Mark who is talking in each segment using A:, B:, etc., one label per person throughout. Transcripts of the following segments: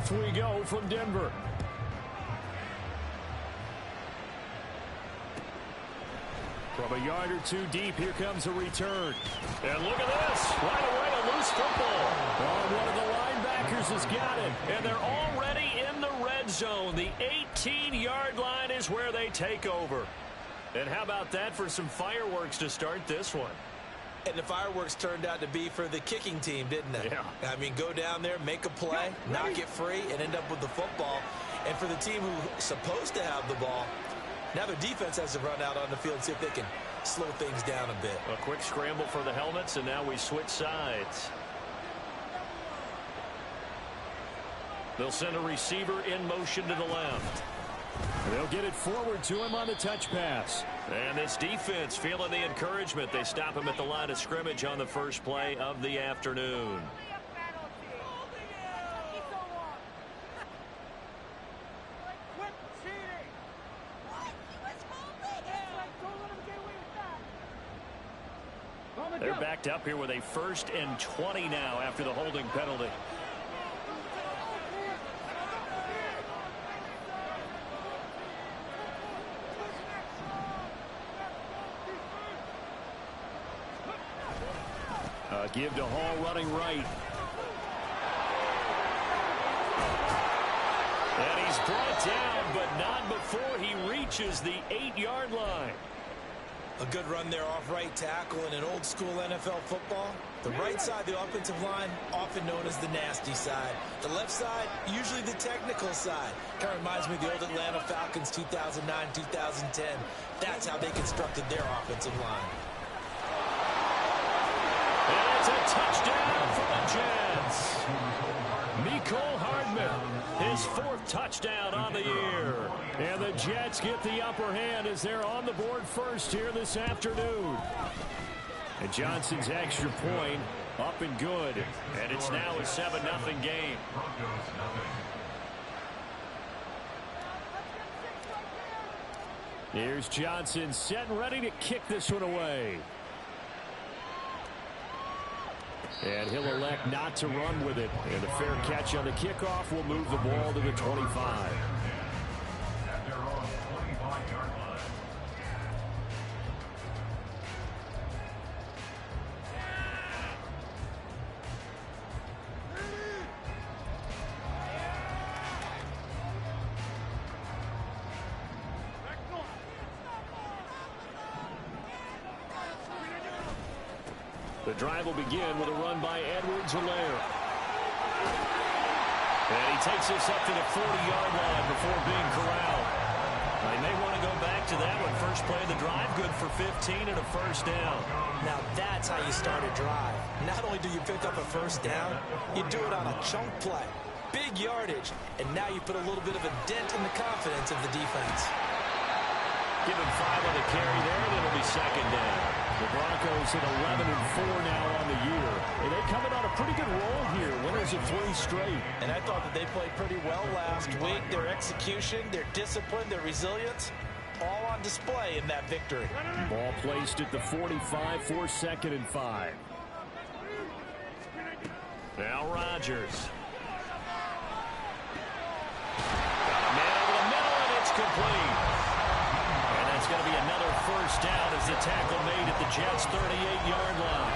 A: Off we go from Denver. From a yard or two deep, here comes a return. And look at this. Right away, a loose football. Oh, one of the linebackers has got it. And they're already in the red zone. The 18-yard line is where they take over. And how about that for some fireworks to start this one?
B: And the fireworks turned out to be for the kicking team, didn't they?
A: Yeah.
B: I mean, go down there, make a play, knock it free, and end up with the football. And for the team who's supposed to have the ball, now the defense has to run out on the field and see if they can slow things down a bit.
A: A quick scramble for the helmets, and now we switch sides. They'll send a receiver in motion to the left. They'll get it forward to him on the touch pass. And this defense feeling the encouragement. They stop him at the line of scrimmage on the first play of the afternoon. They're backed up here with a 1st and 20 now after the holding penalty. Give to Hall running right. And he's brought down, but not before he reaches the 8-yard line.
B: A good run there off right tackle in an old school NFL football. The right side of the offensive line, often known as the nasty side. The left side, usually the technical side. Kind of reminds me of the old Atlanta Falcons 2009-2010. That's how they constructed their offensive line.
A: And it's a touchdown for the Jets. Mecole Hardman, his 4th touchdown on the year. And the Jets get the upper hand as they're on the board first here this afternoon. And Johnson's extra point up and good. And it's now a 7-0 game. Here's Johnson set and ready to kick this one away. And he'll elect not to run with it. And a fair catch on the kickoff will move the ball to the 25. The drive will begin with a run by Edwards-Helaire. And he takes this up to the 40-yard line before being corralled. They may want to go back to that one. First play of the drive, good for 15 and a 1st down.
B: Now that's how you start a drive. Not only do you pick up a 1st down, you do it on a chunk play. Big yardage, and now you put a little bit of a dent in the confidence of the defense.
A: Give him 5 on the carry there, and it'll be 2nd down. The Broncos at 11-4 now on the year. And they coming on a pretty good roll here. Winners of 3 straight.
B: And I thought that they played pretty well last week. Their execution, their discipline, their resilience, all on display in that victory.
A: Ball placed at the 45 for 2nd and 5. Now Rodgers. Got a man over the middle, and it's complete. And that's going to be another 1st down as the tackle made at the Jets' 38-yard line.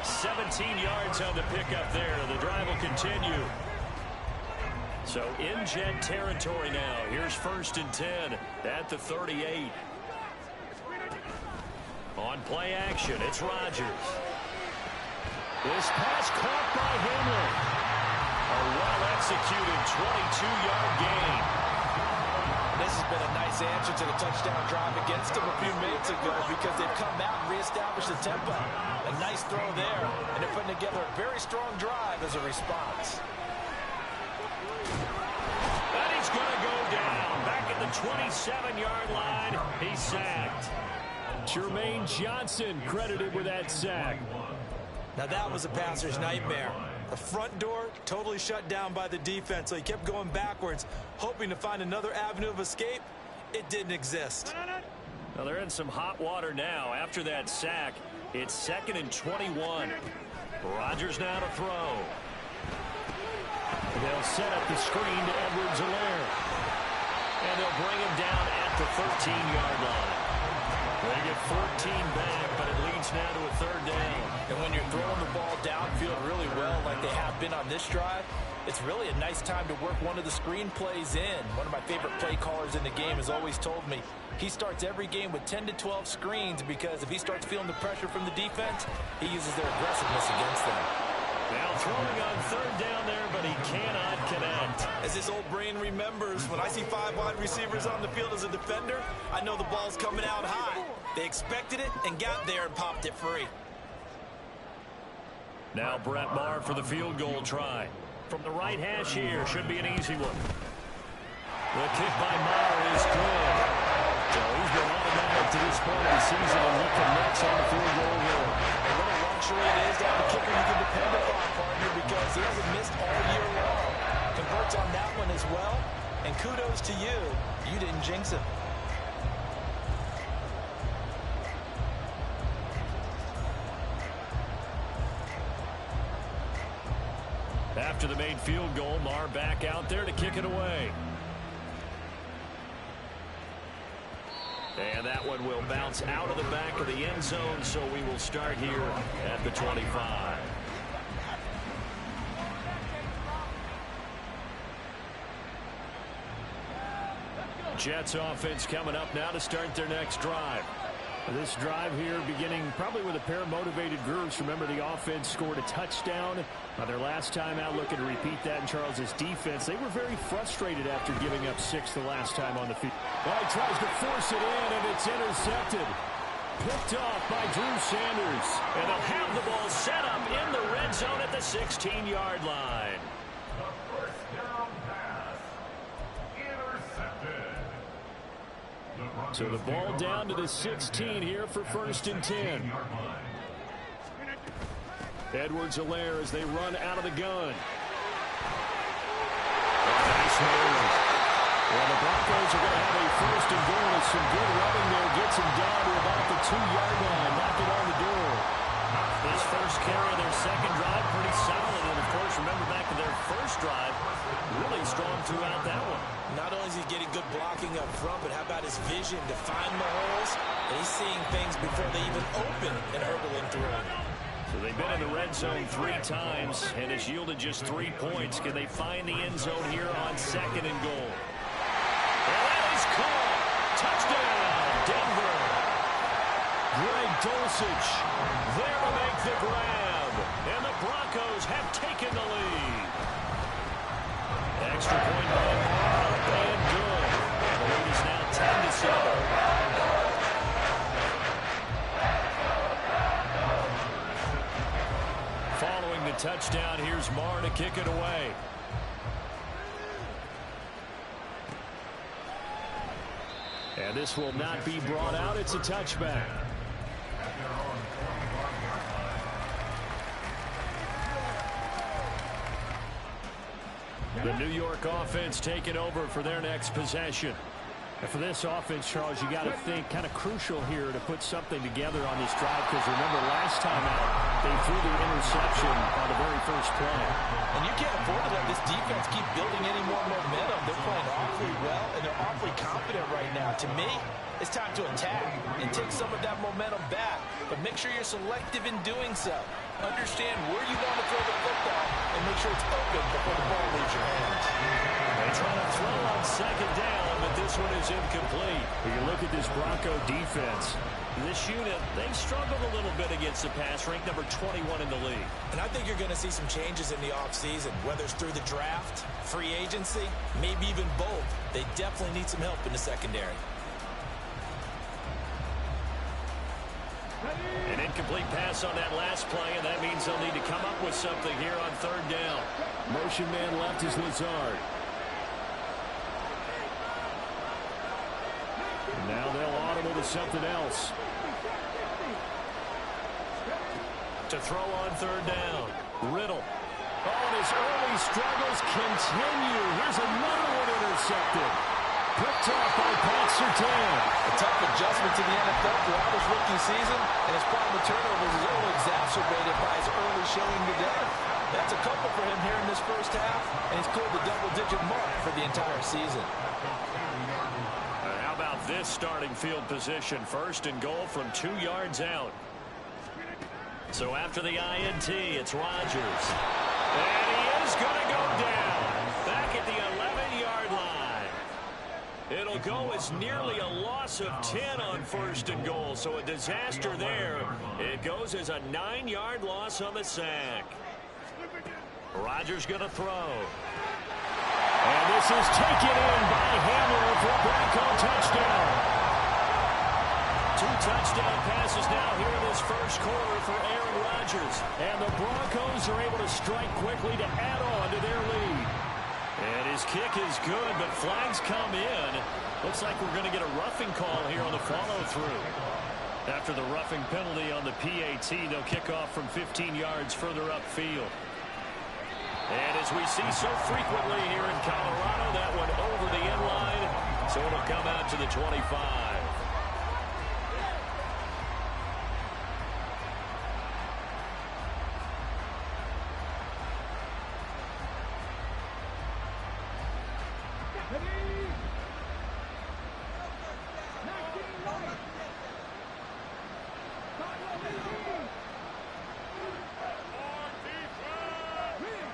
A: 17 yards on the pickup there. The drive will continue. So in Jet territory now. Here's 1st and 10 at the 38. On play action, it's Rodgers. This pass caught by Henry. A well-executed 22-yard gain.
B: This has been a nice answer to the touchdown drive against them a few minutes ago because they've come out and reestablished the tempo. A nice throw there, and they're putting together a very strong drive as a response.
A: And he's going to go down. Back at the 27-yard line, he's sacked. Jermaine Johnson credited with that sack.
B: Now that was a passer's nightmare. The front door totally shut down by the defense, so he kept going backwards, hoping to find another avenue of escape. It didn't exist.
A: Well, they're in some hot water now. After that sack, it's 2nd and 21. Rodgers now to throw. They'll set up the screen to Edwards-Helaire. And they'll bring him down at the 13-yard line. They get 14 back, but it leads now to a third down.
B: And when you're throwing the ball downfield really well like they have been on this drive, it's really a nice time to work one of the screen plays in. One of my favorite play callers in the game has always told me he starts every game with 10 to 12 screens because if he starts feeling the pressure from the defense, he uses their aggressiveness against them.
A: Now throwing on third down there, but he cannot connect.
B: As his old brain remembers, when I see 5 wide receivers on the field as a defender, I know the ball's coming out high. They expected it and got there and popped it free.
A: Now Brett Maher for the field goal try. From the right hash here, should be an easy one. The kick by Maher is good. So he's been automatic to this point of the season and look for next on the field goal hill.
B: And what a luxury it is to have a kicker you can depend upon, partner, because he hasn't missed all year long. Converts on that one as well. And kudos to you. You didn't jinx him.
A: After the made field goal, Maher back out there to kick it away. And that one will bounce out of the back of the end zone, so we will start here at the 25. Jets offense coming up now to start their next drive. This drive here beginning probably with a pair of motivated groups. Remember, the offense scored a touchdown their last time out, looking to repeat that in Charles's defense. They were very frustrated after giving up 6 the last time on the field. Well, he tries to force it in, and it's intercepted. Picked off by Drew Sanders. And they'll have the ball set up in the red zone at the 16-yard line.
C: The first down pass. Intercepted.
A: So the ball down to the 16 here for 1st and 10. Edwards-Helaire as they run out of the gun. Nice move. Well, the Broncos are going to have a 1st and goal with some good running there. Gets him down to about the 2-yard line. Knocking on the door. His first carry of their second drive, pretty solid. And, of course, remember back to their first drive, really strong throughout that one.
B: Not only is he getting good blocking up front, but how about his vision to find the holes? And he's seeing things before they even open and hurdling through.
A: So they've been in the red zone 3 times, and it's yielded just 3 points. Can they find the end zone here on 2nd and goal? And that is caught. Touchdown, Denver. Greg Dulcich there to make the grab. And the Broncos have taken the lead. Extra point by Maher, and good. The lead is now 10-7. Following the touchdown, here's Maher to kick it away. And this will not be brought out. It's a touchback. The New York offense taking over for their next possession. And for this offense, Charles, you got to think kind of crucial here to put something together on this drive, because remember last time out, they threw the interception on the very first play.
B: And you can't afford to let this defense keep building any more momentum. They're playing awfully well, and they're awfully confident right now. To me, it's time to attack and take some of that momentum back. But make sure you're selective in doing so. Understand where you want to throw the football and make sure it's open before the ball leaves your hands.
A: They try to throw on 2nd down, but this one is incomplete. When you look at this Bronco defense, this unit, they've struggled a little bit against the pass, ranked number 21 in the league.
B: And I think you're going to see some changes in the offseason, whether it's through the draft, free agency, maybe even both. They definitely need some help in the secondary.
A: An incomplete pass on that last play, and that means they'll need to come up with something here on 3rd down. Motion man left is Lazard. And now they'll audible to something else. To throw on 3rd down. Riddle. Oh, and his early struggles continue. Here's another one intercepted. Picked off by Pat Surtain.
B: A tough adjustment to the NFL throughout his rookie season, and his problem with turnovers is only exacerbated by his early showing today. That's a couple for him here in this first half, and he's cleared the double-digit mark for the entire season.
A: How about this starting field position? First and goal from 2 yards out. So after the INT, it's Rodgers. And he is going to go down back at the 11-yard line. It'll go as nearly a loss of 10 on first and goal. So a disaster there. It goes as a 9-yard loss on the sack. Rodgers going to throw. And this is taken in by Hamler for a Bronco touchdown. 2 touchdown passes now here in this first quarter for Aaron Rodgers. And the Broncos are able to strike quickly to add on to their lead. And his kick is good, but flags come in. Looks like we're going to get a roughing call here on the follow-through. After the roughing penalty on the PAT, they'll kick off from 15 yards further upfield. And as we see so frequently here in Colorado, that one over the end line, so it'll come out to the 25.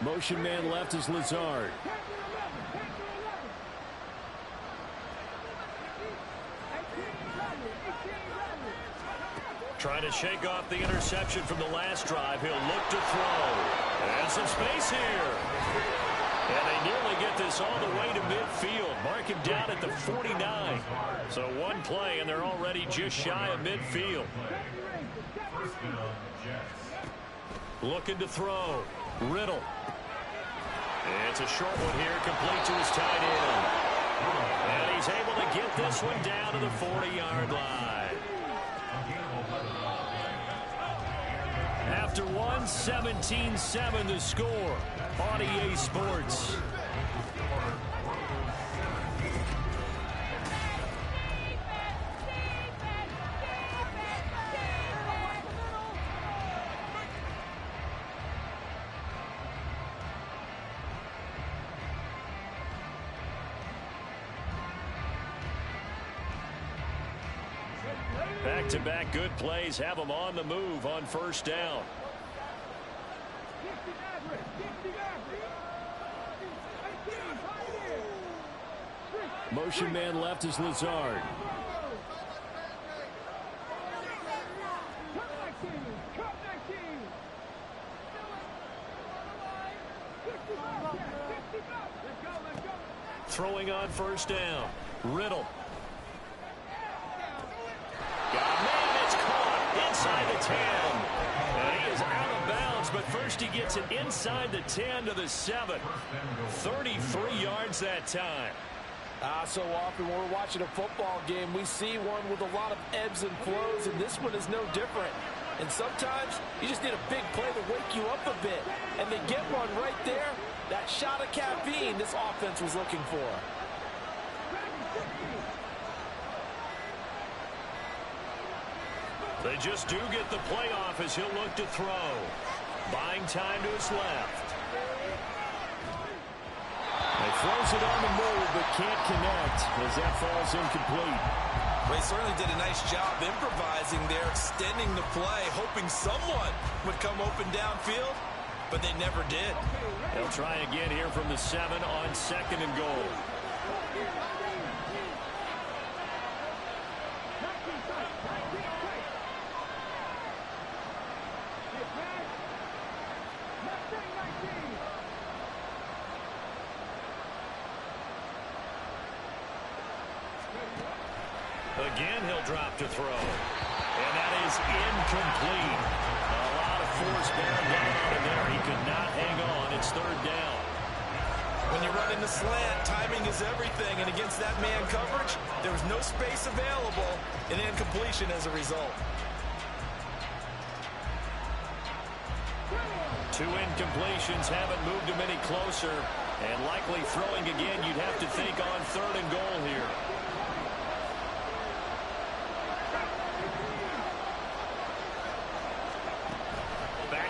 A: Motion man left is Lazard. Trying to shake off the interception from the last drive. He'll look to throw. And some space here. And they nearly get this all the way to midfield. Mark him down at the 49. So one play, and they're already just shy of midfield. Looking to throw. Riddle. It's a short one here, complete to his tight end. And he's able to get this one down to the 40-yard line. After one, 17-7 the score on EA Sports. Back-to-back good plays have them on the move on first down. Motion man left is Lazard. Throwing on first down. Riddle. It's caught inside the 10. And he is out of bounds, but first he gets it inside the 10 to the 7. 33 yards that time.
B: So often when we're watching a football game, we see one with a lot of ebbs and flows, and this one is no different. And sometimes you just need a big play to wake you up a bit. And they get one right there. That shot of caffeine this offense was looking for.
A: They just do get the play off as he'll look to throw. Buying time to his left. He throws it on the move, but can't connect as that falls incomplete.
B: They certainly did a nice job improvising there, extending the play, hoping someone would come open downfield, but they never did.
A: They'll try again here from the 7 on second and goal. Again, he'll drop to throw. And that is incomplete. A lot of force bearing down on him there. He could not hang on. It's third down.
B: When you're running the slant, timing is everything. And against that man coverage, there was no space available. And incompletion as a result.
A: 2 incompletions haven't moved him any closer. And likely throwing again, you'd have to think on third and goal here.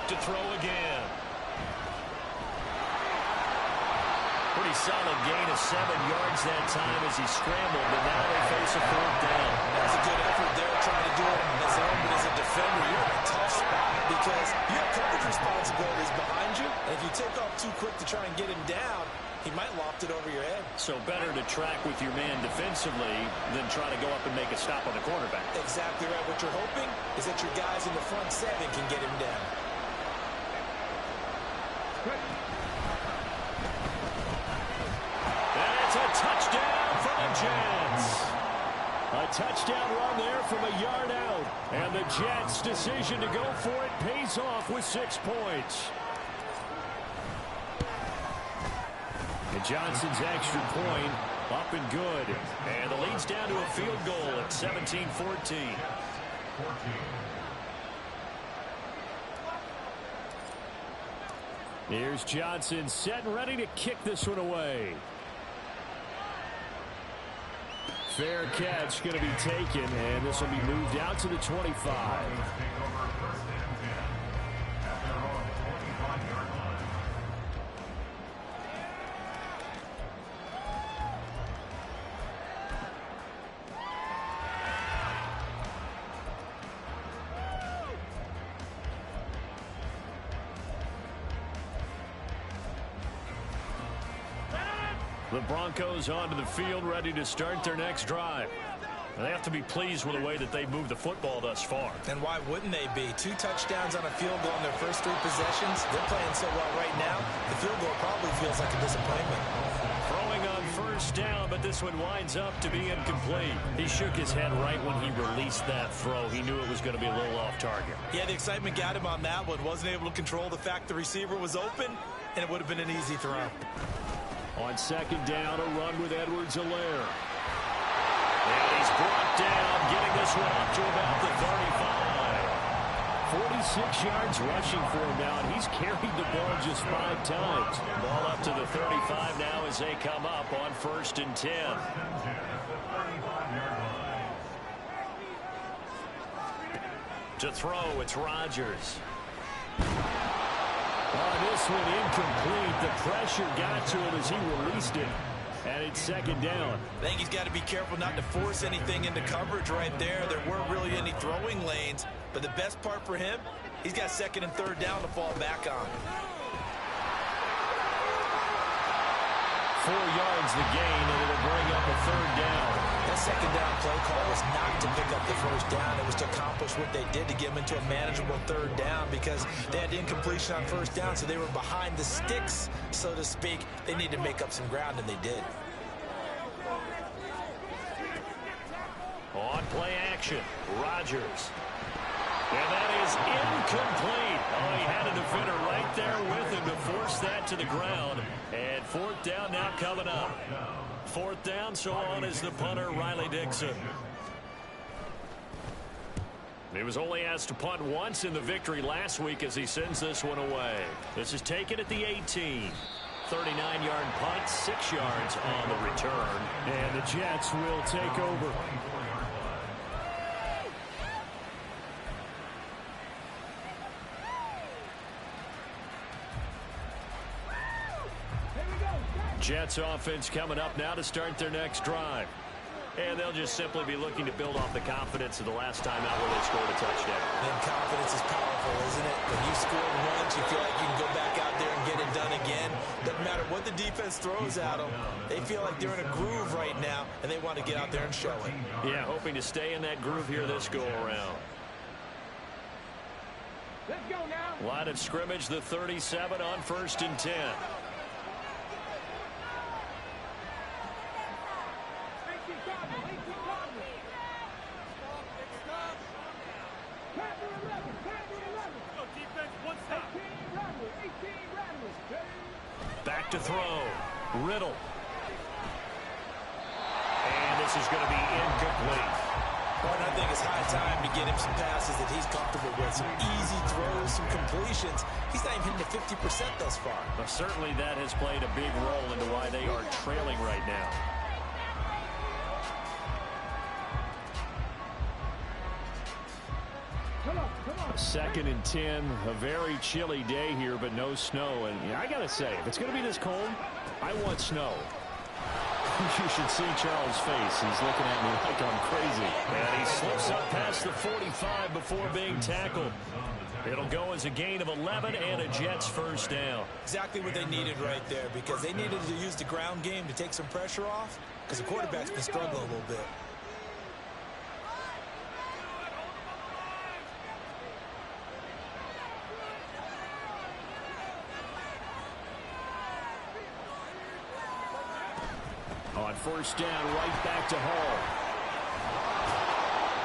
A: To throw again. solid gain of 7 yards that time as he scrambled, but now they face a 4th down.
B: That was a good effort there trying to do it on his own, but as a defender, you're in a tough spot because you have coverage responsibilities behind you, and if you take off too quick to try and get him down, he might loft it over your head.
A: So better to track with your man defensively than try to go up and make a stop on the quarterback.
B: Exactly right. What you're hoping is that your guys in the front 7 can get him down.
A: And it's a touchdown for the Jets. A touchdown run there from a yard out. And the Jets' decision to go for it pays off with 6 points. And Johnson's extra point up and good. And the lead's down to a field goal at 17-14. Here's Johnson set and ready to kick this one away. Fair catch going to be taken, and this will be moved out to the 25. The Broncos onto the field, ready to start their next drive. They have to be pleased with the way that they've moved the football thus far.
B: And why wouldn't they be? 2 touchdowns on a field goal in their first 3 possessions. They're playing so well right now, the field goal probably feels like a disappointment.
A: Throwing on first down, but this one winds up to be incomplete. He shook his head right when he released that throw. He knew it was going to be a little off target.
B: Yeah, the excitement got him on that one. Wasn't able to control the fact the receiver was open, and it would have been an easy throw.
A: On second down, a run with Edwards-Helaire. And he's brought down, getting this one up to about the 35. 46 yards rushing for him now, and he's carried the ball just 5 times. Ball up to the 35 now as they come up on 1st and 10. To throw, it's Rodgers. This one incomplete. The pressure got to him as he released it. And it's 2nd down.
B: I think he's got to be careful not to force anything into coverage right there. There weren't really any throwing lanes. But the best part for him, he's got 2nd and 3rd down to fall back on.
A: 4 yards the gain, and it'll bring up a 3rd down.
B: That 2nd down play call was not to pick up the 1st down. It was to accomplish what they did to get them into a manageable 3rd down because they had incompletion on 1st down, so they were behind the sticks, so to speak. They needed to make up some ground, and they did.
A: On play action, Rodgers. And that is incomplete. Oh, he had a defender right there with him to force that to the ground. And 4th down now coming up. 4th down, so on is the punter, Riley Dixon. He was only asked to punt once in the victory last week as he sends this one away. This is taken at the 18. 39-yard punt, 6 yards on the return. And the Jets will take over. Jets offense coming up now to start their next drive. And they'll just simply be looking to build off the confidence of the last time out where they scored a touchdown.
B: And confidence is powerful, isn't it? When you scored once, you feel like you can go back out there and get it done again. Doesn't matter what the defense throws at them. They feel like they're in a groove right now, and they want to get out there and show it.
A: Yeah, hoping to stay in that groove here this go-around.
D: Let's go now.
A: Line of scrimmage, the 37 on 1st and 10. Back to throw. Riddle. And this is going to be incomplete.
B: Well, I think it's high time to get him some passes that he's comfortable with. Some easy throws, some completions. He's not even hitting the 50% thus far.
A: But certainly that has played a big role into why they are trailing right now.
D: Come on.
A: 2nd and 10, a very chilly day here, but no snow. And I got to say, if it's going to be this cold, I want snow. You should see Charles' face. He's looking at me like I'm crazy. And he slips up past the 45 before being tackled. It'll go as a gain of 11 and a Jets first down.
B: Exactly what they needed right there, because they needed to use the ground game to take some pressure off, because the quarterback's been struggling a little bit.
A: On first down, right back to Hall.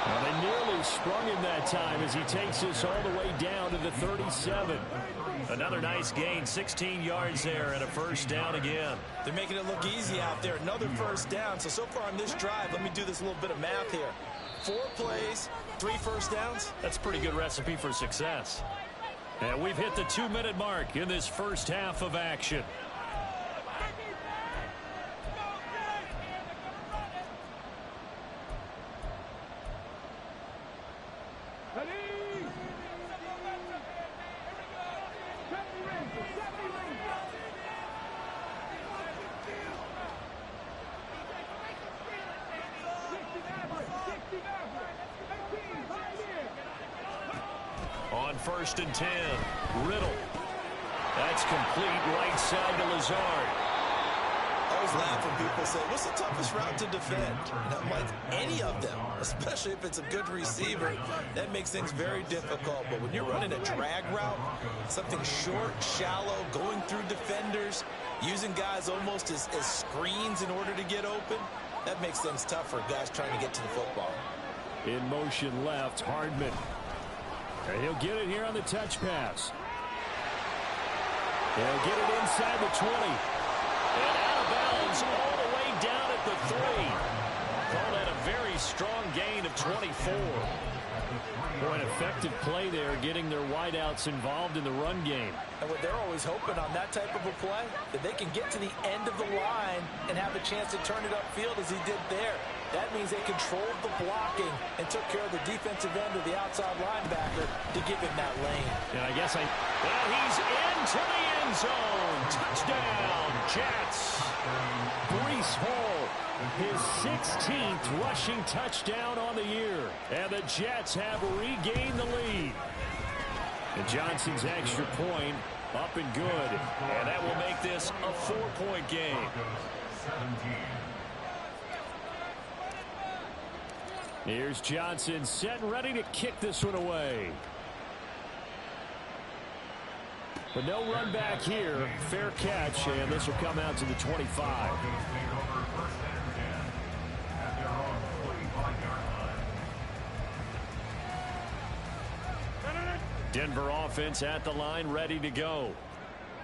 A: Well, they nearly sprung him that time as he takes this all the way down to the 37. Another nice gain, 16 yards there, and a first down again.
B: They're making it look easy out there. Another first down. So far on this drive, let me do this little bit of math here. 4 plays, 3 first downs.
A: That's a pretty good recipe for success. And we've hit the 2-minute mark in this first half of action. On first and 10, Riddle. That's complete right side to Lazard.
B: I always laugh when people say, what's the toughest route to defend? And I'm like, any of them, especially if it's a good receiver. That makes things very difficult. But when you're running a drag route, something short, shallow, going through defenders, using guys almost as screens in order to get open, that makes things tough for guys trying to get to the football.
A: In motion left, Hardman. And he'll get it here on the touch pass. He'll get it inside the 20. And out of bounds all the way down at the 3. Call that a very strong gain of 24. Boy, an effective play there, getting their wideouts involved in the run game.
B: And what they're always hoping on that type of a play, that they can get to the end of the line and have a chance to turn it upfield as he did there. That means they controlled the blocking and took care of the defensive end of the outside linebacker to give him that lane.
A: And I guess and he's into the end zone. Touchdown, Jets. Breece Hall, his 16th rushing touchdown on the year. And the Jets have regained the lead. And Johnson's extra point up and good. And that will make this a 4-point game. Here's Johnson set and ready to kick this one away. But no run back here. Fair catch, and this will come out to the 25. Denver offense at the line, ready to go.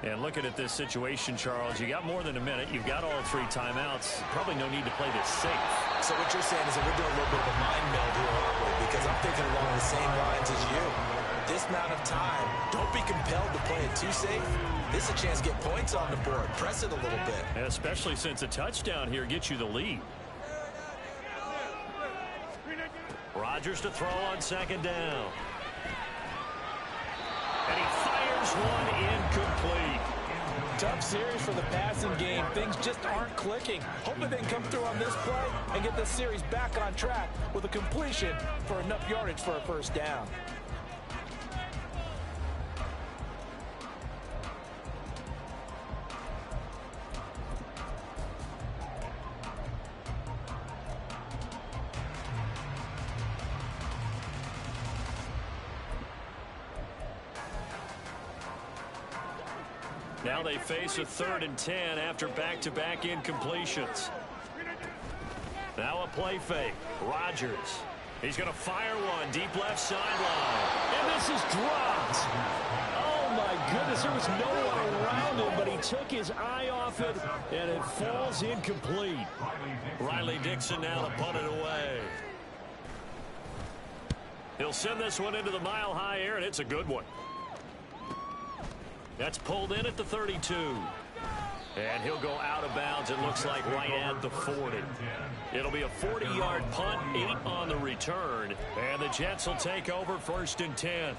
A: And looking at this situation, Charles, you got more than a minute. You've got all 3 timeouts. Probably no need to play this safe.
B: So what you're saying is that we're doing a little bit of a mind meld here, aren't we? Because I'm thinking along the same lines as you. This amount of time, don't be compelled to play it too safe. This is a chance to get points on the board. Press it a little bit.
A: And especially since a touchdown here gets you the lead. Rodgers to throw on second down. And he fires one incomplete.
B: Tough series for the passing game. Things just aren't clicking. Hoping they can come through on this play and get this series back on track with a completion for enough yardage for a first down.
A: Now they face a 3rd and 10 after back-to-back incompletions. Now a play fake. Rodgers. He's going to fire one deep left sideline. And this is dropped. Oh, my goodness. There was no one around him, but he took his eye off it, and it falls incomplete. Riley Dixon now to punt it away. He'll send this one into the mile-high air, and it's a good one. That's pulled in at the 32. And he'll go out of bounds, it looks like, right at the 40. It'll be a 40-yard punt, 8 on the return. And the Jets will take over 1st and 10.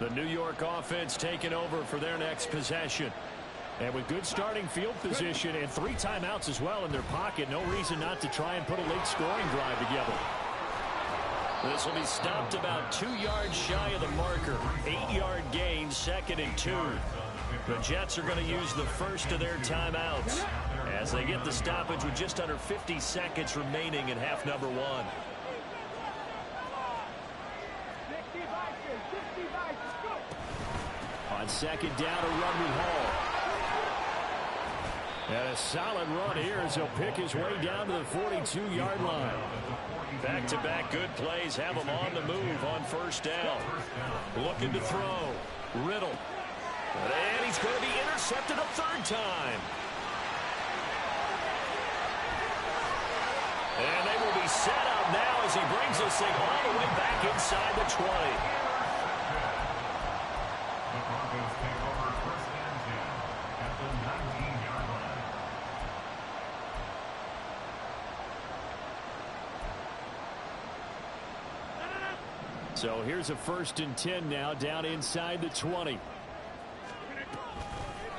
A: The New York offense taking over for their next possession. And with good starting field position and 3 timeouts as well in their pocket, no reason not to try and put a late scoring drive together. This will be stopped about 2 yards shy of the marker. 8-yard gain, 2nd and 2. The Jets are going to use the first of their timeouts as they get the stoppage with just under 50 seconds remaining in half number 1. On 2nd down, a run with Hall. And a solid run here as he'll pick his way down to the 42-yard line. Back-to-back good plays have him on the move on 1st down. Looking to throw. Riddle. And he's going to be intercepted a 3rd time. And they will be set up now as he brings this thing all the way back inside the 20. So here's a 1st and 10 now down inside the 20.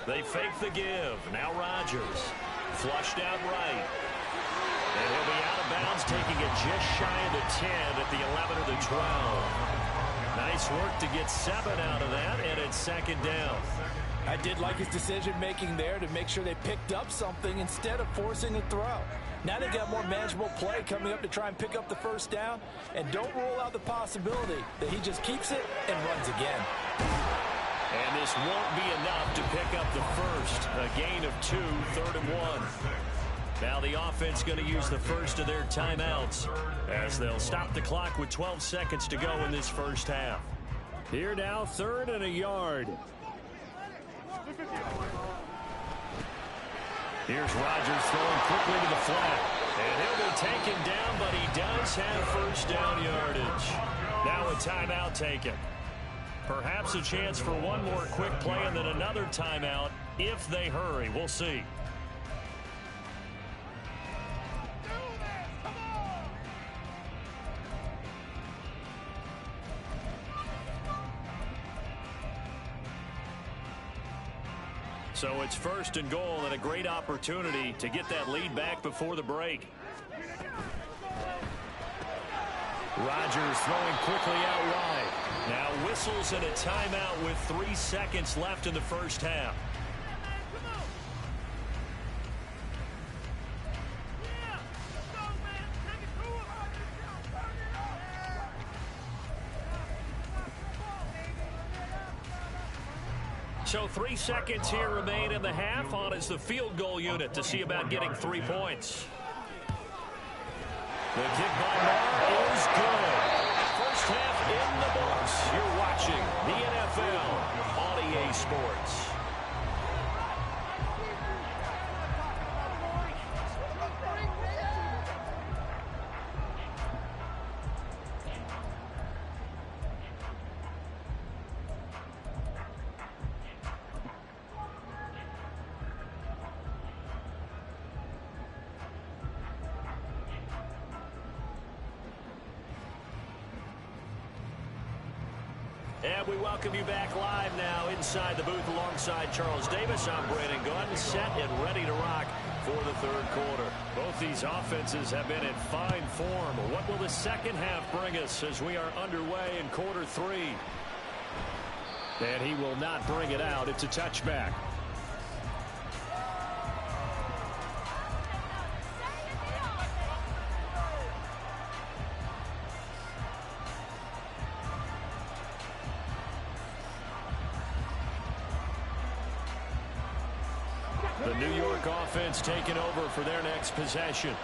A: They fake the give. Now Rodgers. Flushed out right. And he'll be out of bounds, taking it just shy of the 10 at the 11 or the 12. Nice work to get 7 out of that, and it's 2nd down.
B: I did like his decision-making there to make sure they picked up something instead of forcing a throw. Now they've got more manageable play coming up to try and pick up the 1st down. And don't rule out the possibility that he just keeps it and runs again.
A: And this won't be enough to pick up the first. A gain of 2, 3rd and 1. Now the offense going to use the first of their timeouts as they'll stop the clock with 12 seconds to go in this 1st half. Here now, 3rd and a yard. Here's Rodgers throwing quickly to the flat. And he'll be taken down, but he does have 1st down yardage. Now a timeout taken. Perhaps a chance for one more quick play and then another timeout if they hurry. We'll see. So it's 1st and goal and a great opportunity to get that lead back before the break. Rodgers throwing quickly out wide. Now whistles and a timeout with 3 seconds left in the 1st half. So 3 seconds here remain in the half. On is the field goal unit to see about getting 3 points. The kick by Marr is good. 1st half in the books. You're watching the NFL on EA Sports. And we welcome you back live now inside the booth alongside Charles Davis. I'm Brandon Gaudin, set and ready to rock for the 3rd quarter. Both these offenses have been in fine form. What will the 2nd half bring us as we are underway in quarter 3? And he will not bring it out. It's a touchback. The New York offense taking over for their next possession.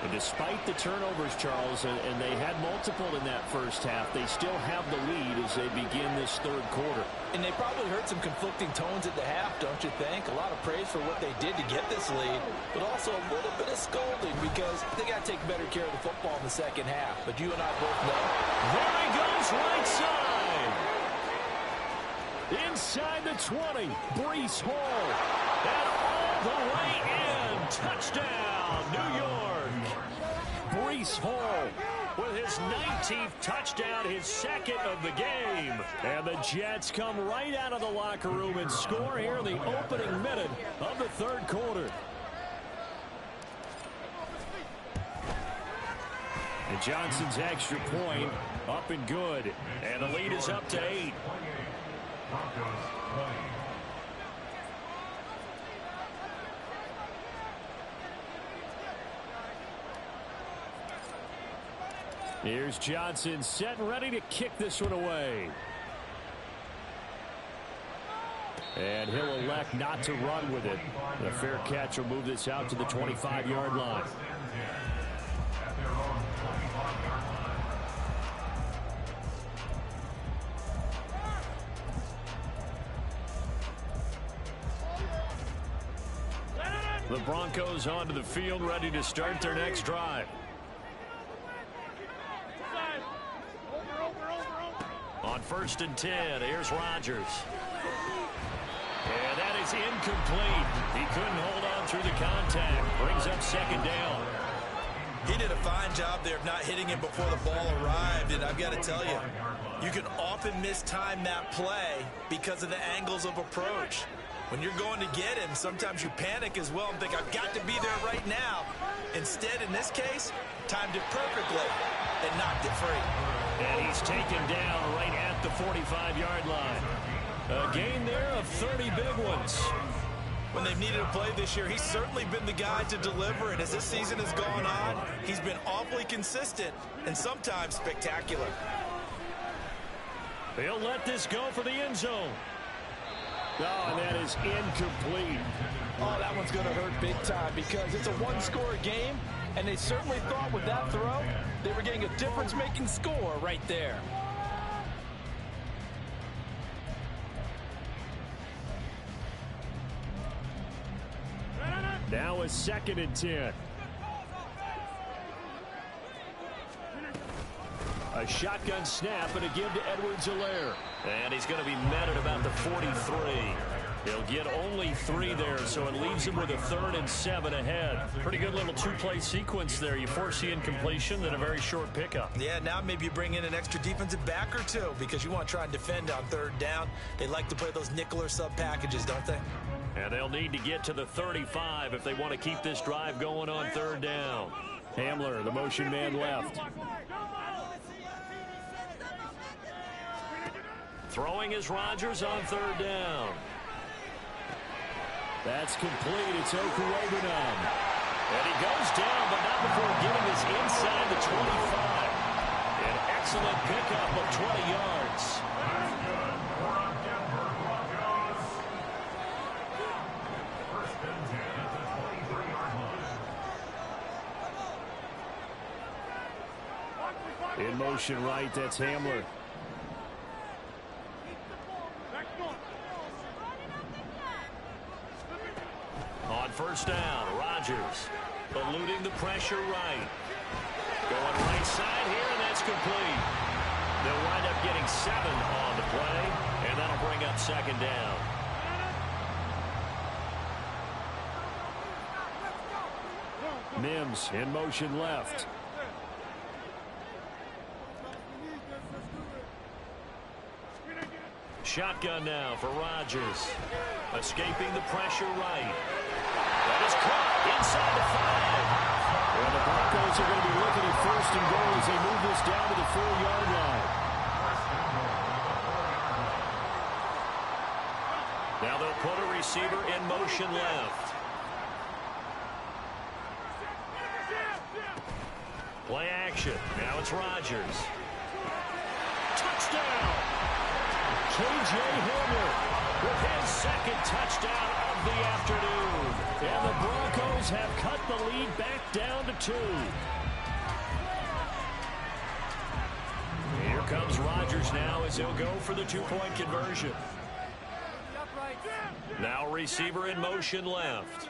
A: And despite the turnovers, Charles, and they had multiple in that 1st half, they still have the lead as they begin this 3rd quarter.
B: And they probably heard some conflicting tones at the half, don't you think? A lot of praise for what they did to get this lead, but also a little bit of scolding because they got to take better care of the football in the 2nd half. But you and I both know.
A: There he goes, right side. Inside the 20, Breece Hall. And all the way in. Touchdown, New York. Breece Hall with his 19th touchdown, his second of the game. And the Jets come right out of the locker room and score here in the opening minute of the third quarter. And Johnson's extra point up and good. And the lead is up to 8. Here's Johnson set and ready to kick this one away. And he'll elect not to run with it. The fair catch will move this out to the 25-yard line. The Broncos onto the field, ready to start their next drive. On 1st and 10, here's Rodgers. And that is incomplete. He couldn't hold on through the contact. Brings up 2nd down.
B: He did a fine job there of not hitting him before the ball arrived, and I've got to tell you, you can often mistime that play because of the angles of approach. When you're going to get him, sometimes you panic as well and think, I've got to be there right now. Instead, in this case, timed it perfectly and knocked it free.
A: And he's taken down right at the 45-yard line. A gain there of 30 big ones.
B: When they've needed a play this year, he's certainly been the guy to deliver. And as this season has gone on, he's been awfully consistent and sometimes spectacular.
A: He'll let this go for the end zone. Oh, and that is incomplete.
D: Oh, that one's going to hurt big time because it's a one-score game, and they certainly thought with that throw they were getting a difference-making score right there.
A: Now a 2nd and 10. A shotgun snap and a give to Edwards-Helaire. And he's going to be met at about the 43. He'll get only 3 there, so it leaves him with a 3rd and 7 ahead. Pretty good little 2-play sequence there. You force the incompletion, then a very short pickup.
B: Yeah, now maybe you bring in an extra defensive back or two because you want to try and defend on 3rd down. They like to play those nickel or sub packages, don't they?
A: And they'll need to get to the 35 if they want to keep this drive going on 3rd down. Hamler, the motion man left. Throwing is Rodgers on 3rd down. That's complete. It's Okuwebunam. And he goes down, but not before getting this inside the 25. An excellent pickup of 20 yards. In motion right, that's Hamler. On 1st down, Rodgers eluding the pressure right. Going right side here, and that's complete. They'll wind up getting 7 on the play, and that'll bring up 2nd down. Mims in motion left. Shotgun now for Rodgers. Escaping the pressure right. That is caught inside the 5. And the Broncos are going to be looking at 1st and goal as they move this down to the 4-yard line. Now they'll put a receiver in motion left. Play action. Now it's Rodgers. Touchdown! K.J. Hamler with his 2nd touchdown of the afternoon. And the Broncos have cut the lead back down to 2. Here comes Rodgers now as he'll go for the 2-point conversion. Now receiver in motion left.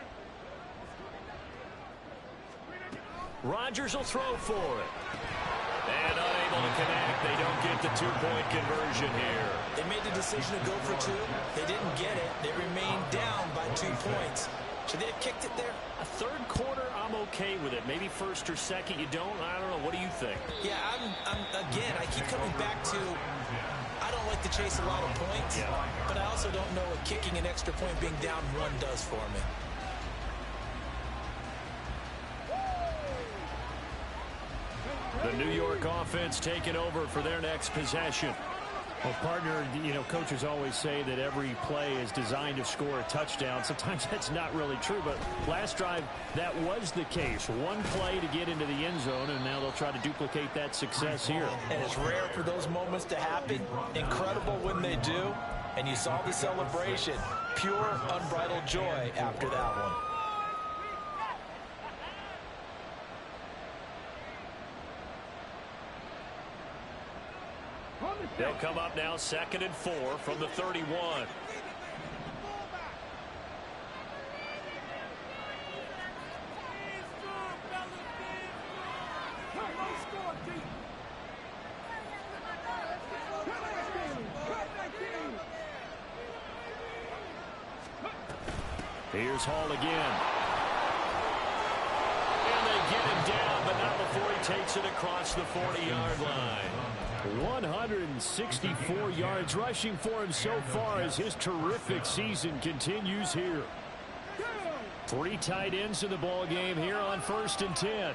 A: Rodgers will throw for it. And unable to connect. They don't get the 2-point conversion here.
B: They made the decision to go for 2. They didn't get it. They remained down by 2 points. Should they have kicked it there?
A: A third quarter, I'm okay with it. Maybe first or second, you don't. I don't know. What do you think?
B: Yeah, again, I keep coming back to I don't like to chase a lot of points, but I also don't know what kicking an extra point being down one does for me.
A: The New York offense taking over for their next possession.
E: Well, partner, you know, coaches always say that every play is designed to score a touchdown. Sometimes that's not really true, but last drive, that was the case. One play to get into the end zone, and now they'll try to duplicate that success here.
D: And it's rare for those moments to happen. Incredible when they do. And you saw the celebration. Pure, unbridled joy after that one.
A: They'll come up now 2nd and 4 from the 31. Here's Hall again. And they get him down, but not before he takes it across the 40-yard line.
E: 164 yards rushing for him so far as his terrific season continues here. 3 tight ends in the ball game here on 1st and 10.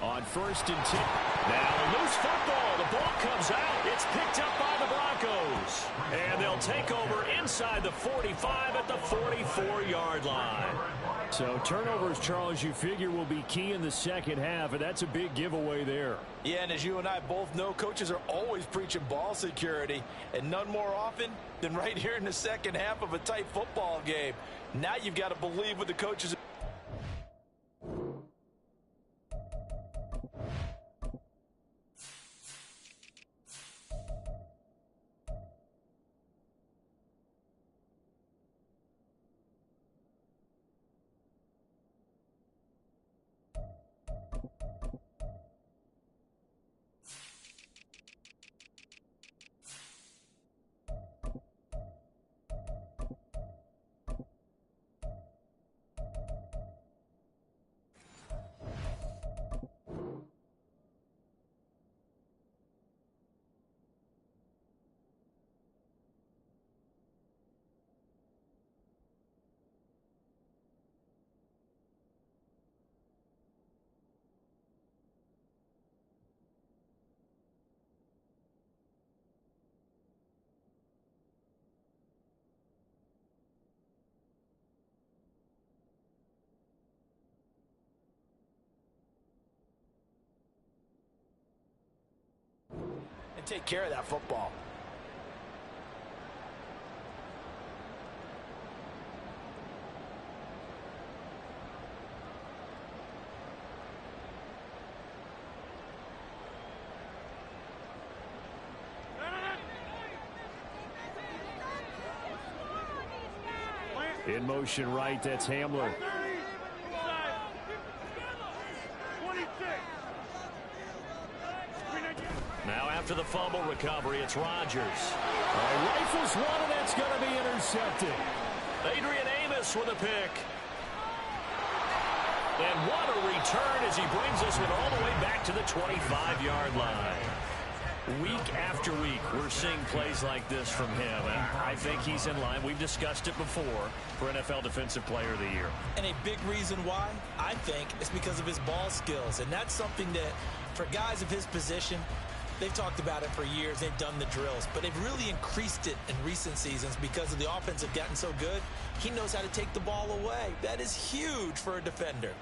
E: On 1st and 10. Now loose football. The ball comes out. It's picked up by the Broncos. And they'll take over inside the 45 at the 44-yard line. So turnovers, Charles, you figure will be key in the second half, and that's a big giveaway there.
D: Yeah, and as you and I both know, coaches are always preaching ball security, and none more often than right here in the second half of a tight football game. Now you've got to believe what the coaches. And take care of that football.
E: In motion right, that's Hamler.
A: Now after the fumble recovery, it's Rodgers.
E: Rifles one, and that's going to be intercepted.
A: Adrian Amos with a pick. And what a return as he brings us one all the way back to the 25-yard line. Week after week, we're seeing plays like this from him, and I think he's in line. We've discussed it before for NFL Defensive Player of the Year.
B: And a big reason why, I think, is because of his ball skills. And that's something that, for guys of his position, they've talked about it for years. They've done the drills. But they've really increased it in recent seasons because of the offense have gotten so good. He knows how to take the ball away. That is huge for a defender.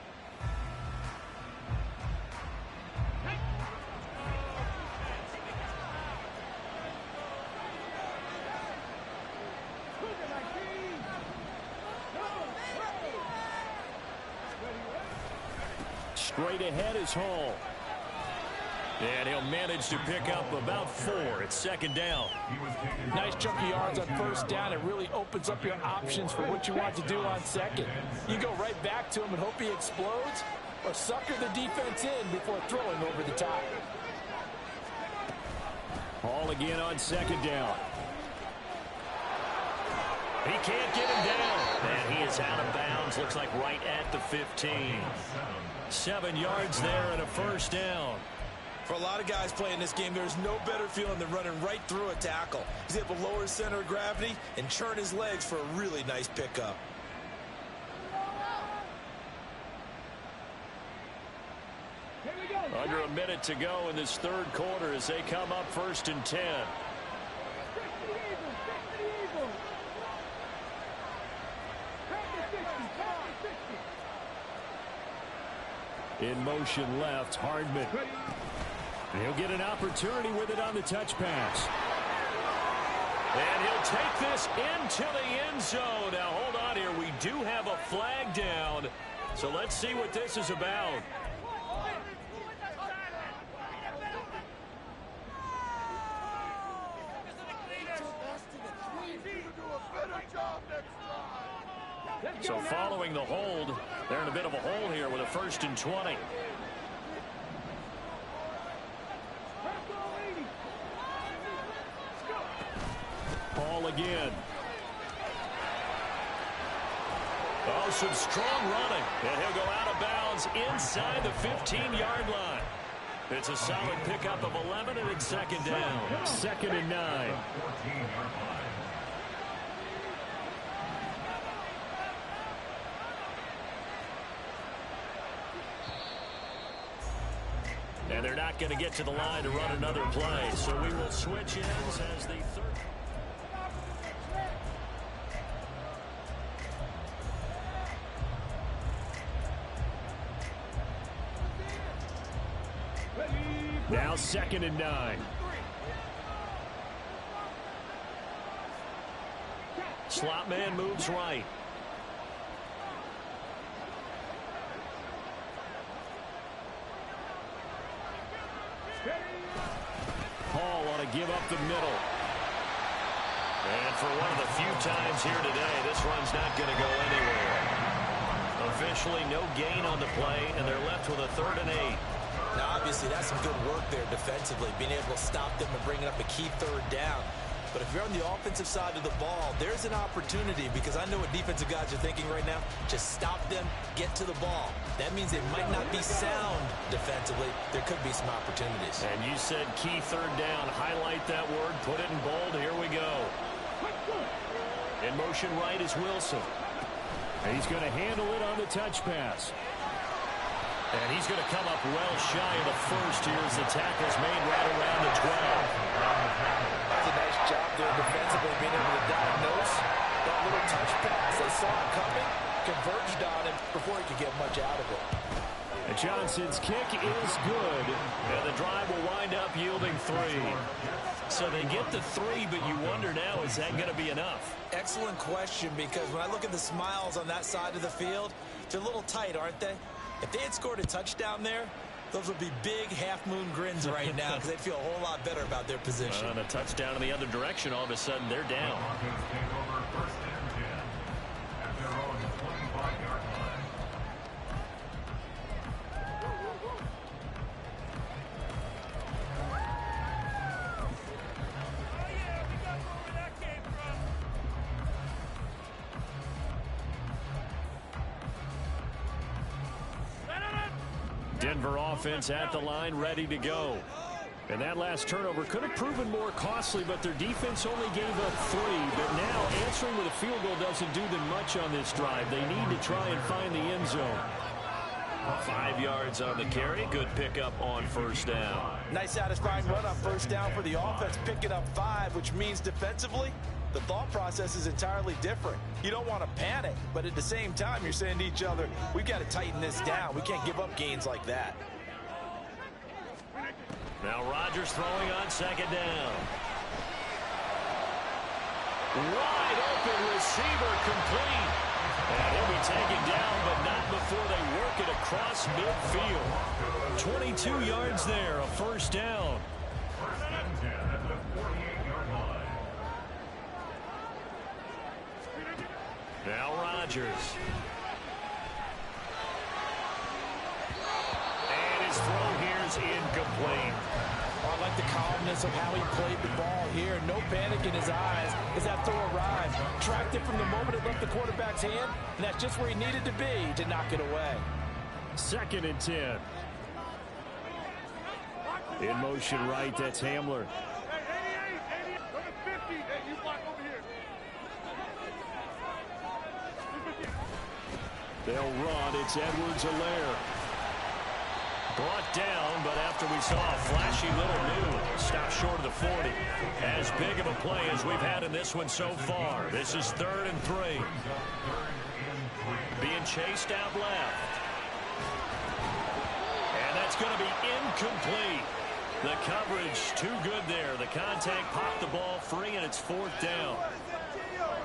E: Straight ahead is Hall.
A: And he'll manage to pick up about 4. It's second down.
D: Nice chunky yards on first down. It really opens up your options for what you want to do on second. You go right back to him and hope he explodes, or sucker the defense in before throwing over the top.
E: Ball again on second down. He can't get him down. And he is out of bounds. Looks like right at the 15. 7 yards there and a first down.
B: For a lot of guys playing this game, there's no better feeling than running right through a tackle. He's able to lower his center of gravity and churn his legs for a really nice pickup.
E: Under a minute to go in this third quarter as they come up 1st and 10. In motion left, Hardman. He'll get an opportunity with it on the touch pass. And he'll take this into the end zone. Now, hold on here. We do have a flag down. So let's see what this is about. So following the hold, they're in a bit of a hole here with a 1st and 20. Ball again. Oh, some strong running. And he'll go out of bounds inside the 15-yard line. It's a solid pickup of 11, and it's 2nd down. 2nd and 9. And they're not going to get to the line to run another play. So we will switch ends as the third. Now 2nd and 9. Slot man moves right. Paul ought to give up the middle. And for one of the few times here today, this run's not going to go anywhere. Officially no gain on the play, and they're left with a 3rd and 8.
B: Now, obviously, that's some good work there defensively, being able to stop them and bringing up a key 3rd down. But if you're on the offensive side of the ball, there's an opportunity, because I know what defensive guys are thinking right now. Just stop them, get to the ball. That means they might not be sound defensively. There could be some opportunities.
E: And you said key 3rd down. Highlight that word. Put it in bold. Here we go. In motion right is Wilson. And he's going to handle it on the touch pass. And he's going to come up well shy of the 1st here as the tackle's made right around the 12.
B: That's a nice job there defensively, being able to diagnose that little touch pass. They saw it coming, converged on him before he could get much out of it.
E: And Johnson's kick is good. And the drive will wind up yielding 3. So they get the 3, but you wonder now, is that going to be enough?
B: Excellent question, because when I look at the smiles on that side of the field, they're a little tight, aren't they? If they had scored a touchdown there, those would be big half-moon grins right now, because they'd feel a whole lot better about their position.
E: And a touchdown in the other direction, all of a sudden they're down. Denver offense at the line, ready to go. And that last turnover could have proven more costly, but their defense only gave up 3. But now answering with a field goal doesn't do them much on this drive. They need to try and find the end zone. 5 yards on the carry. Good pickup on 1st down.
B: Nice satisfying run on 1st down for the offense, picking up 5, which means defensively, the thought process is entirely different. You don't want to panic, but at the same time, you're saying to each other, we've got to tighten this down. We can't give up gains like that.
E: Now Rodgers throwing on 2nd down. Wide open receiver complete. And he'll be taken down, but not before they work it across midfield. 22 yards there, a 1st down. Now Rodgers. And his throw here is
A: is incomplete.
B: I like the calmness of how he played the ball here. No panic in his eyes as that throw arrived. Tracked it from the moment it left the quarterback's hand, and that's just where he needed to be to knock it away.
A: 2nd and 10. In motion right, that's Hamler. They'll run. It's Edwards-Helaire. Brought down, but after we saw a flashy little new, stopped short of the 40. As big of a play as we've had in this one so far. This is 3rd and 3. Being chased out left. And that's going to be incomplete. The coverage too good there. The contact popped the ball free, and it's 4th down.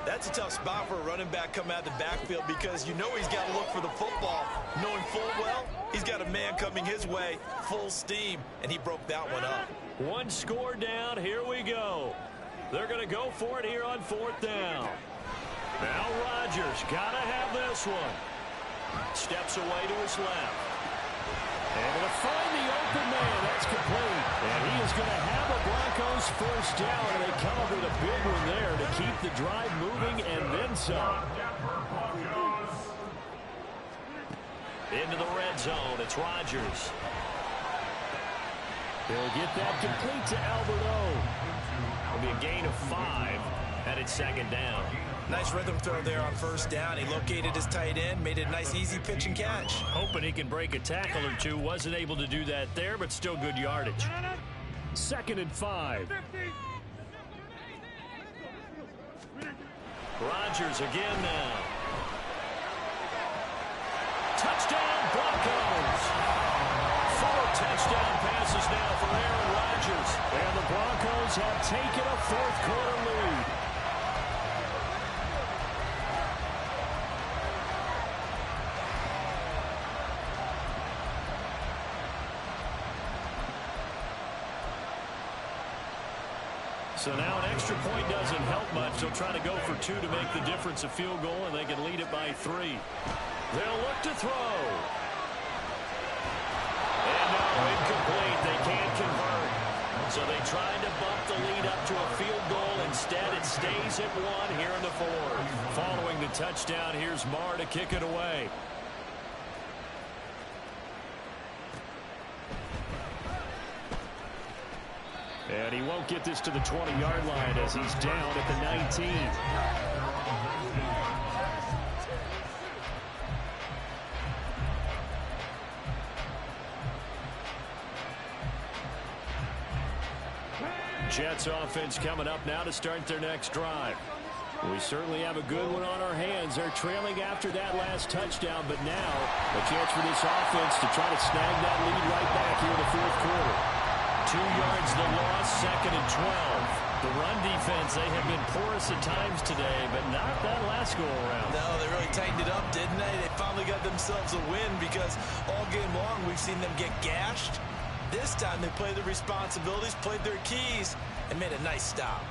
B: That's a tough spot for a running back coming out of the backfield because you know he's got to look for the football. Knowing full well, he's got a man coming his way, full steam, and he broke that one up.
A: One score down. Here we go. They're going to go for it here on 4th down. Now Rodgers got to have this one. Steps away to his left. Able to find the open man. That's complete. And he is going to have a Broncos 1st down. And they come up with a big one there to keep the drive moving and then some. Into the red zone. It's Rodgers. He'll get that complete to Alberto. It'll be a gain of 5. And it's 2nd down.
B: Nice rhythm throw there on 1st down. He located his tight end, made it a nice easy pitch and catch.
A: Hoping he can break a tackle or two. Wasn't able to do that there, but still good yardage. 2nd and 5. Rodgers again now. Touchdown Broncos. 4 touchdown passes now for Aaron Rodgers. And the Broncos have taken a 4th quarter lead. So now an extra point doesn't help much. They'll try to go for 2 to make the difference a field goal, and they can lead it by 3. They'll look to throw. And no, incomplete. They can't convert. So they tried to bump the lead up to a field goal. Instead, it stays at 1 here in the 4th. Following the touchdown, here's Marr to kick it away. And he won't get this to the 20-yard line as he's down at the 19. Jets offense coming up now to start their next drive. We certainly have a good one on our hands. They're trailing after that last touchdown, but now a chance for this offense to try to snag that lead right back here in the 4th quarter. 2 yards the loss, 2nd and 12. The run defense, they have been porous at times today, but not that last go-around.
B: No, they really tightened it up, didn't they? They finally got themselves a win because all game long we've seen them get gashed. This time they played their responsibilities, played their keys, and made a nice stop.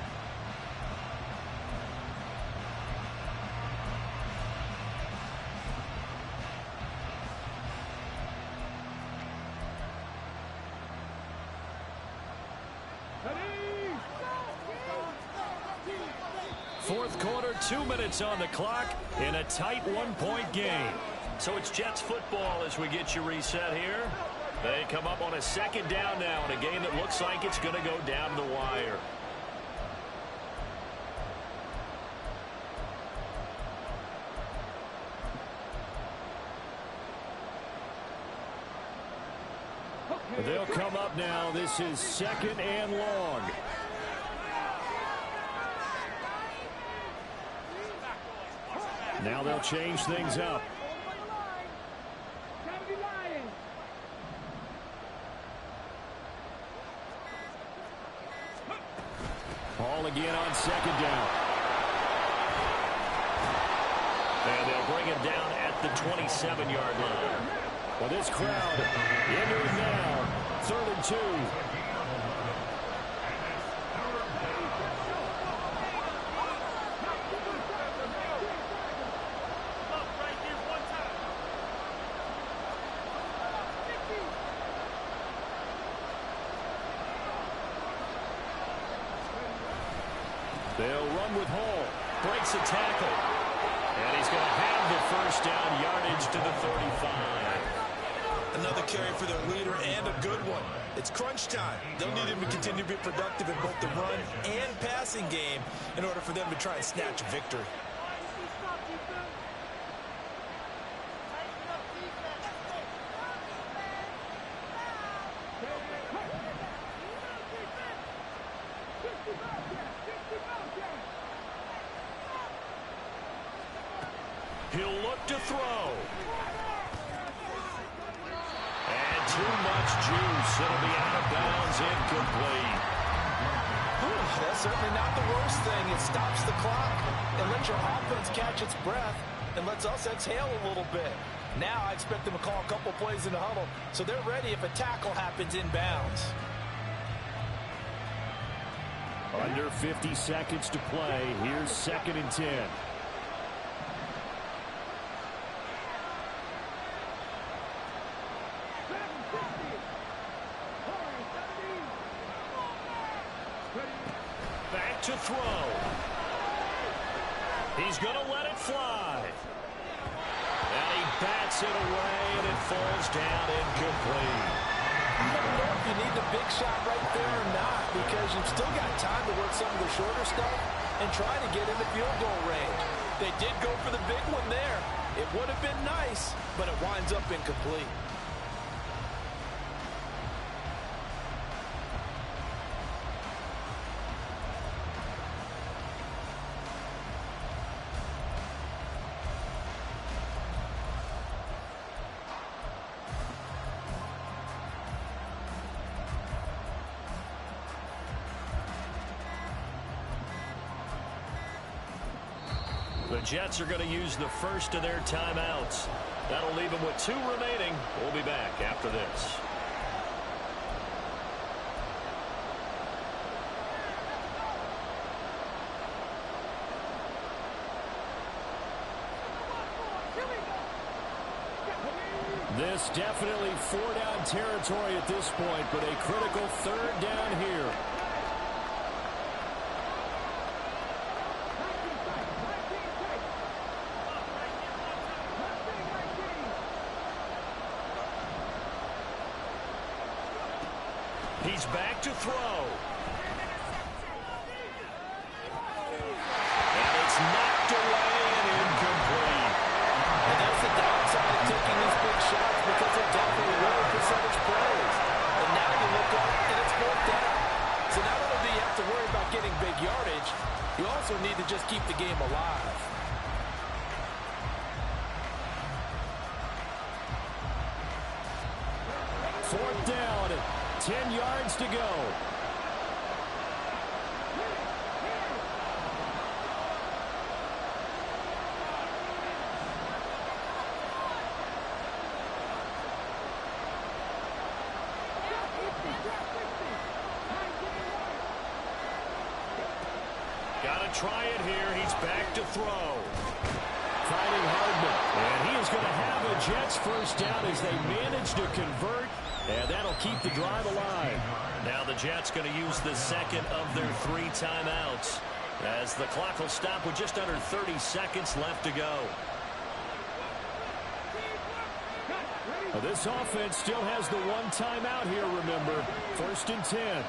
A: Fourth quarter, 2 minutes on the clock in a tight 1-point game. So it's Jets football as we get you reset here. They come up on a 2nd down now in a game that looks like it's going to go down the wire. They'll come up now. This is 2nd and long. Now they'll change things up. Ball again on 2nd down. And they'll bring it down at the 27-yard line. Well, this crowd into it now. 3rd and 2. They'll run with Hall. Breaks a tackle. And he's going to have the first down, yardage to the 35.
B: Another carry for their leader and a good one. It's crunch time. They'll need him to continue to be productive in both the run and passing game in order for them to try and snatch a victory.
A: He'll look to throw. And too much juice. It'll be out of bounds, incomplete.
D: That's certainly not the worst thing. It stops the clock and lets your offense catch its breath and lets us exhale a little bit. Now I expect them to call a couple plays in the huddle so they're ready if a tackle happens inbounds.
A: Under 50 seconds to play. Here's 2nd and 10. Back to throw. He's going to let it fly. And he bats it away, and it falls down incomplete.
D: I don't know if you need the big shot right there or not, because you've still got time to work some of the shorter stuff and try to get in the field goal range. They did go for the big one there. It would have been nice, but it winds up incomplete.
A: The Jets are going to use the first of their timeouts. That'll leave them with 2 remaining. We'll be back after this. This definitely 4-down territory at this point, but a critical 3rd down here. He's back to throw. And it's knocked away and incomplete.
D: And that's the downside of taking these big shots, because they're definitely low percentage plays. And now you look up and it's 4th down. So not only do you have to worry about getting big yardage, you also need to just keep the game alive.
A: Fourth down, 10 yards to go. Got to try it here. He's back to throw. Finding Hardman. And he is going to have a Jets first down as they manage to convert. And that'll keep the drive alive. Now the Jets going to use the second of their 3 timeouts, as the clock will stop with just under 30 seconds left to go. Well, this offense still has the 1 timeout here, remember. 1st and 10.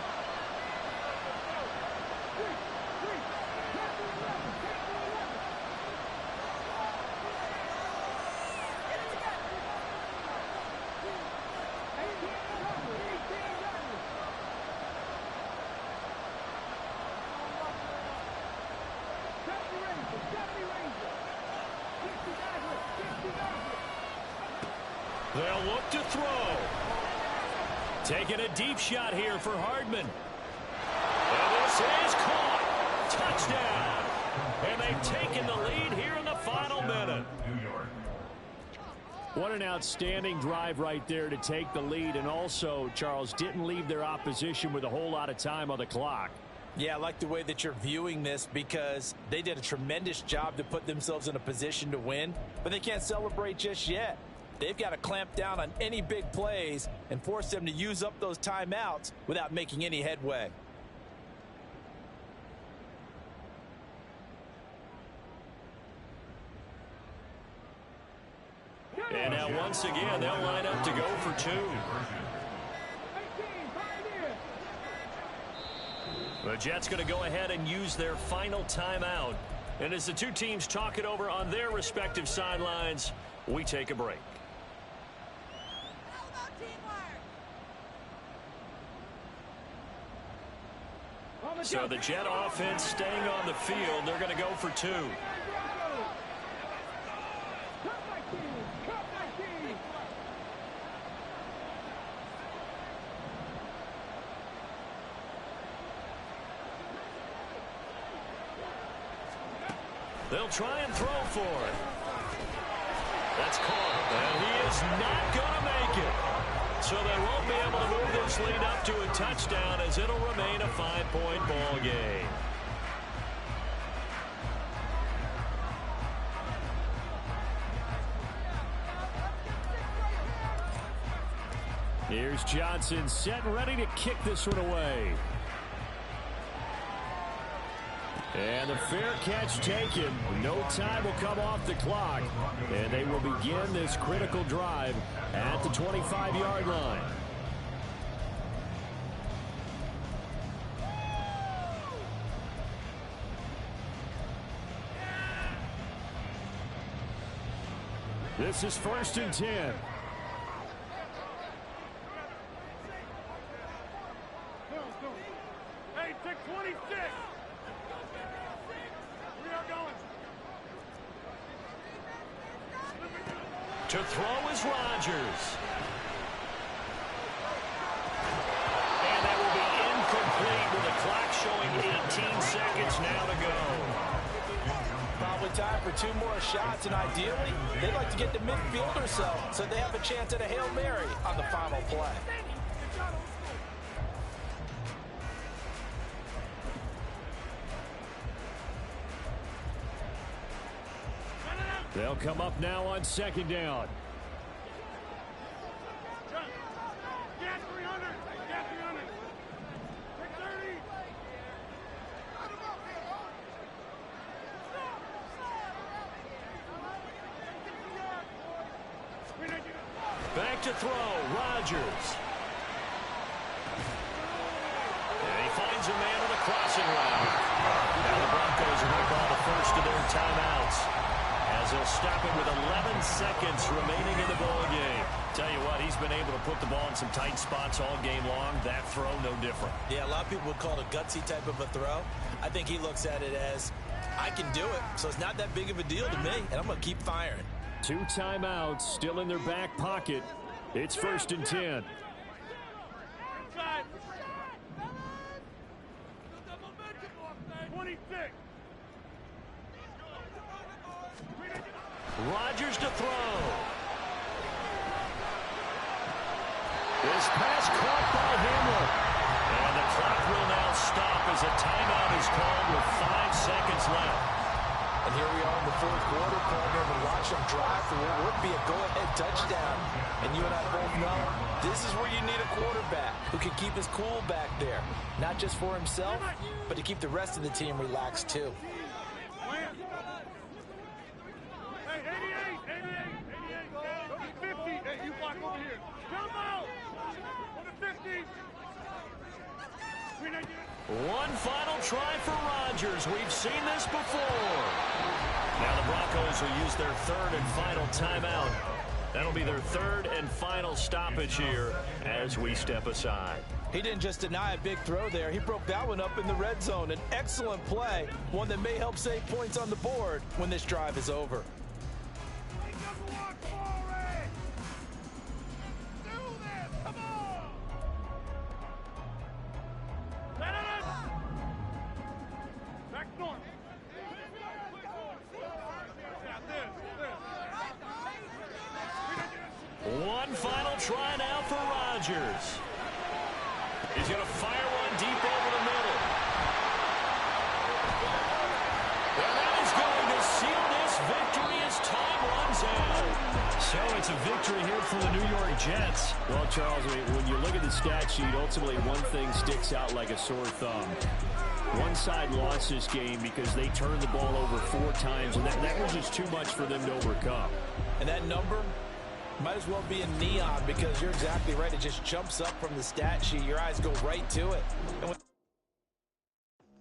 A: They'll look to throw. Taking a deep shot here for Hardman. And this is caught. Touchdown. And they've taken the lead here in the final minute. What an outstanding drive right there to take the lead. And also, Charles, didn't leave their opposition with a whole lot of time on the clock.
D: Yeah, I like the way that you're viewing this, because they did a tremendous job to put themselves in a position to win, but they can't celebrate just yet. They've got to clamp down on any big plays and force them to use up those timeouts without making any headway.
E: once again, they'll line up to go for two. The Jets going to go ahead and use their final timeout. And as the two teams talk it over on their respective sidelines, we take a break. So the Jet offense staying on the field. They're going to go for two. They'll try and throw for it. That's caught. And he is not going to make it. So they won't be able to move this lead up to a touchdown as it'll remain a 5-point ball game. Here's Johnson set and ready to kick this one away. And the fair catch taken. No time will come off the clock. And they will begin this critical drive at the 25-yard line. This is 1st and 10.
C: Hey, take 26.
E: To throw is Rodgers. And that will be incomplete with the clock showing 18 seconds now to go.
D: Probably time for 2 more shots, and ideally, they'd like to get to midfield or so they have a chance at a Hail Mary on the final play.
E: They'll come up now on 2nd down.
C: Get 300. Get 300. Take 30.
E: Back to throw, Rodgers. And he finds a man on the crossing route. Now the Broncos are going to call the first of their timeouts, as they'll stop it with 11 seconds remaining in the ball game. Tell you what, he's been able to put the ball in some tight spots all game long. That throw, no different.
B: Yeah, a lot of people would call it a gutsy type of a throw. I think he looks at it as, I can do it, so it's not that big of a deal to me, and I'm going to keep firing.
E: 2 timeouts still in their back pocket. It's 1st and 10. Rodgers to throw. This pass caught by Hamler. And the clock will now stop as a timeout is called with 5 seconds left.
D: And here we are in the 4th quarter, partner, and watch them drive for what would be a go-ahead touchdown. And you and I both know this is where you need a quarterback who can keep his cool back there. Not just for himself, but to keep the rest of the team relaxed too.
E: One final try for Rodgers. We've seen this before. Now the Broncos will use their 3rd and final timeout. That'll be their 3rd and final stoppage here as we step aside.
D: He didn't just deny a big throw there. He broke that one up in the red zone. An excellent play, one that may help save points on the board when this drive is over.
E: One final try now for Rodgers. He's going to fire one deep over the middle. And that is going to seal this victory as time runs out. So it's a victory here for the New York Jets. Well, Charles, when you look at the stat sheet, ultimately one thing sticks out like a sore thumb. One side lost this game because they turned the ball over 4 times, and that was just too much for them to overcome.
D: And that number, Might as well be in neon because you're exactly right. It just jumps up from the stat sheet. Your eyes go right to it. And